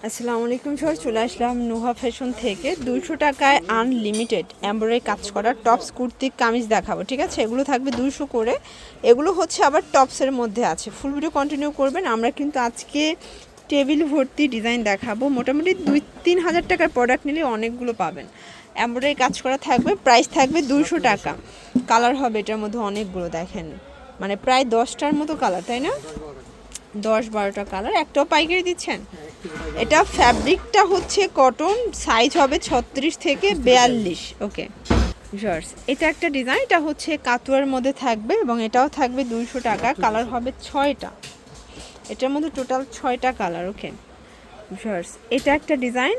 আসসালামু আলাইকুম সবাই, চলে আসলাম নুহা ফ্যাশন থেকে 200 টাকায় আনলিমিটেড এমব্রয়ডারি কাজ করা টপস কুর্তি কামিজ দেখাবো। ঠিক আছে, এগুলো থাকবে 200 করে। এগুলো হচ্ছে আবার টপসের মধ্যে আছে। ফুল ভিডিও কন্টিনিউ করবেন। আমরা কিন্তু আজকে টেবিল ভর্তি ডিজাইন দেখাবো। মোটামুটি 2-3 হাজার টাকার প্রোডাক্ট নিলে অনেকগুলো পাবেন। এমব্রয়ডারি কাজ করা থাকবে, প্রাইস থাকবে 200 টাকা। কালার হবে এটার মধ্যে অনেকগুলো, দেখেন মানে প্রায় 10টার মতো কালার, তাই না? 10-12টা কালার। একটাও পাইকারি দিচ্ছেন? এটা ফ্যাব্রিকটা হচ্ছে কটন, সাইজ হবে 36 থেকে 42। ওকে জর্জ, এটা একটা ডিজাইন, এটা হচ্ছে কাতুয়ার মধ্যে থাকবে এবং এটাও থাকবে 200 টাকা। কালার হবে 6টা, এটার মধ্যে টোটাল 6টা কালার। ওকে জর্জ, এটা একটা ডিজাইন,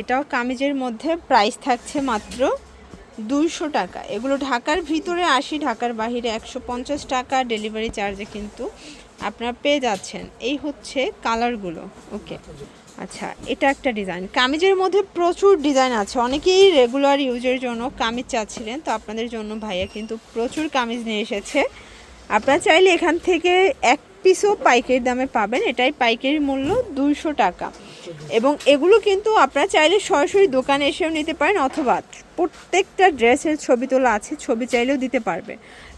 এটাও কামিজের মধ্যে, প্রাইস থাকছে মাত্র 200 টাকা। এগুলো ঢাকার ভিতরে 80, ঢাকার বাইরে 150 টাকা ডেলিভারি চার্জে কিন্তু আপনারা পেয়ে যাচ্ছেন। এই হচ্ছে কালারগুলো। ওকে আচ্ছা, এটা একটা ডিজাইন, কামিজের মধ্যে প্রচুর ডিজাইন আছে। অনেকেই রেগুলার ইউজের জন্য কামিজ চাচ্ছিলেন, তো আপনাদের জন্য ভাইয়া কিন্তু প্রচুর কামিজ নিয়ে এসেছে। আপনারা চাইলে এখান থেকে এক পিসও পাইকারি দামে পাবেন। এটাই পাইকারি মূল্য 200 টাকা। এবং এগুলো কিন্তু আপনারা চাইলে সরাসরি দোকানে এসেও নিতে পারেন, অথবা প্রত্যেকটা ড্রেসের ছবি তোলা আছে, ছবি চাইলেও দিতে পারবে।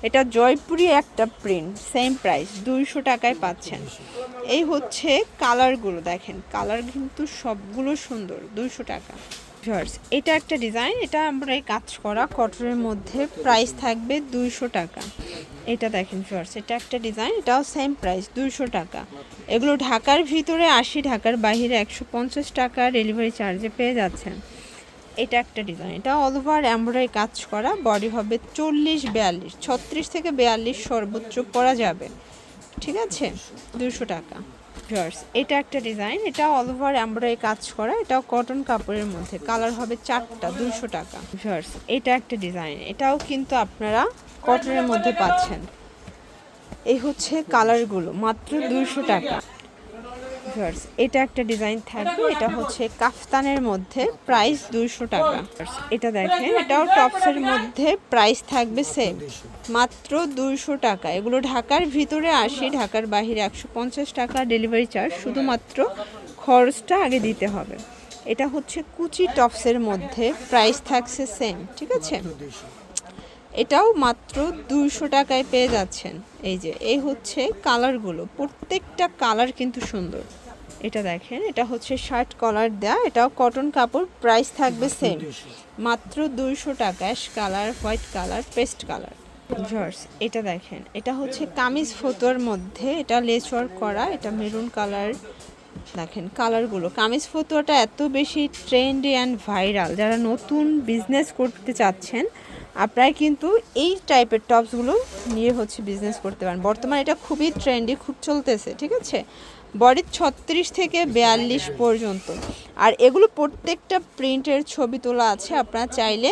এটা জয়পুরি একটা প্রিন্ট, সেম প্রাইস 200 টাকায় পাচ্ছেন। এই হচ্ছে কালারগুলো, দেখেন কালার কিন্তু সবগুলো সুন্দর। 200 টাকা জর্জ, এটা একটা ডিজাইন, এটা আমরা এই কাজ করা কটনের মধ্যে, প্রাইস থাকবে 200 টাকা। এটা দেখেন জর্জ, এটা একটা ডিজাইন, এটাও সেম প্রাইস 200 টাকা। এগুলো ঢাকার ভিতরে 80, ঢাকার বাইরে 150 টাকা ডেলিভারি চার্জে পেয়ে যাচ্ছেন। এটা একটা ডিজাইন, এটা অল ওভার এমব্রয়ডারি কাজ করা, বডি হবে 40-42, 36 থেকে 42 সর্বোচ্চ পরা যাবে। ঠিক আছে, 200 টাকা জর্জ। এটা একটা ডিজাইন, এটা অল ওভার এমব্রয়ডারি কাজ করা, এটাও কটন কাপড়ের মধ্যে, কালার হবে 4টা, 200 টাকা জর্জ। এটা একটা ডিজাইন, এটাও কিন্তু আপনারা কটনের মধ্যে পাচ্ছেন। এই হচ্ছে কালারগুলো, মাত্র 200 টাকা জর্জ। এটা একটা ডিজাইন থাকবে, এটা হচ্ছে কাফতানের মধ্যে, প্রাইস 200 টাকা। এটা দেখেন, এটাও টপসের মধ্যে, প্রাইস থাকবে সেম, মাত্র 200 টাকা। এগুলো ঢাকার ভিতরে 80, ঢাকার বাইরে 150 টাকা ডেলিভারি চার্জ, শুধুমাত্র খরচটা আগে দিতে হবে। এটা হচ্ছে কুচি টপসের মধ্যে, প্রাইস থাকছে সেম। ঠিক আছে, এটাও মাত্র 200 টাকায় পেয়ে যাচ্ছেন। এই যে এই হচ্ছে কালারগুলো, প্রত্যেকটা কালার কিন্তু সুন্দর। এটা দেখেন, এটা হচ্ছে শার্ট কলার দেয়া, এটাও কটন কাপড়, প্রাইস থাকবে সেম, মাত্র 200 টাকা। Ash colour, white colour, paste colour জর্জ। এটা দেখেন, এটা হচ্ছে কামিজ ফতুয়ার মধ্যে, এটা লেস ওয়ার্ক করা, এটা মেরুন কালার। দেখেন কালারগুলো, কামিজ ফতুয়াটা এত বেশি ট্রেন্ডি অ্যান্ড ভাইরাল, যারা নতুন বিজনেস করতে চাচ্ছেন আপনারা কিন্তু এই টাইপের টপসগুলো নিয়ে হচ্ছে বিজনেস করতে পারেন। বর্তমানে এটা খুবই ট্রেন্ডি, খুব চলতেছে। ঠিক আছে, বডি 36 থেকে 42 পর্যন্ত। আর এগুলো প্রত্যেকটা প্রিন্টের ছবি তোলা আছে, আপনারা চাইলে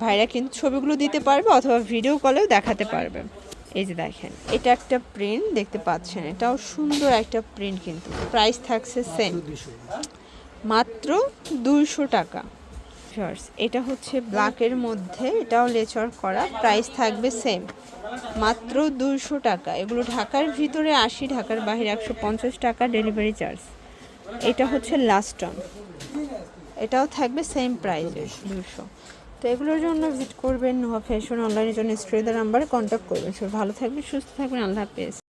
ভাইরা কিন্তু ছবিগুলো দিতে পারবে, অথবা ভিডিও কলেও দেখাতে পারবে। এই যে দেখেন, এটা একটা প্রিন্ট দেখতে পাচ্ছেন, এটাও সুন্দর একটা প্রিন্ট, কিন্তু প্রাইস থাকছে সেম, মাত্র 200 টাকা জর্জ। এটা হচ্ছে ব্ল্যাকের মধ্যে, এটাও লেচার করা, প্রাইস থাকবে সেম, মাত্র 200 টাকা। এগুলো ঢাকার ভিতরে 80, ঢাকার বাইরে 150 টাকা ডেলিভারি চার্জ। এটা হচ্ছে লাস্ট অন, এটাও থাকবে সেম প্রাইসে 200। তো এগুলোর জন্য ভিজিট করবেন নুহা ফ্যাশন অনলাইনের জন্য স্ক্রিনের নাম্বারে কন্ট্যাক্ট করবেন। সব ভালো থাকবেন, সুস্থ থাকবেন, আল্লাহ হাফেজ।